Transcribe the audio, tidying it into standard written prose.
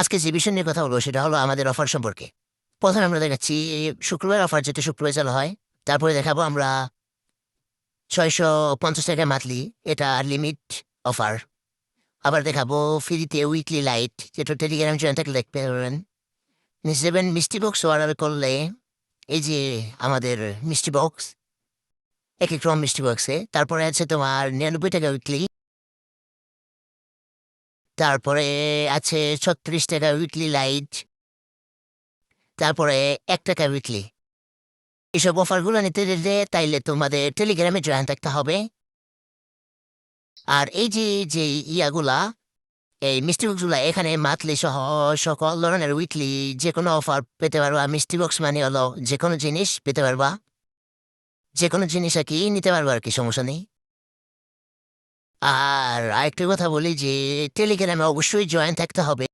আজকে যে বিষয় নিয়ে কথা বলবো সেটা হলো আমাদের অফার সম্পর্কে। প্রথমে আমরা দেখাচ্ছি শুক্রবার অফার, যেটা শুক্রবার চালু হয়। তারপরে দেখাবো আমরা 650 টাকা মান্থলি, এটা লিমিট অফার। আবার দেখাবো ফ্রিতে উইকলি লাইট, যেটা টেলিগ্রাম জয়েন থাকলে দেখতে পারবেন। নিচে যাবেন মিষ্টি বক্স অর্ডার করলে, এই যে আমাদের মিষ্টি বক্স, এক এক রকম মিষ্টি বক্সে। তারপরে আছে তোমার 99 টাকা উইকলি। তারপরে আছে 36 টাকা উইকলি লাইট। তারপরে 1 টাকা উইকলি। এসব অফারগুলো নিতে দিলে তাইলে তোমাদের টেলিগ্রামে জয়েন থাকতে হবে। আর এই যে যে ইয়াগুলা, এই মিষ্টি বক্সগুলা, এখানে মান্থলি সহ সকল ধরনের উইকলি যে কোনো অফার পেতে পারবা। মিষ্টি বক্স মানে হলো যে কোনো জিনিস পেতে পারবা, যে কোনো জিনিস আর কি নিতে পারবা, আর কি সমস্যা নেই। আর আরেকটা কথা বলি যে টেলিগ্রামে অবশ্যই জয়েন থাকতে হবে।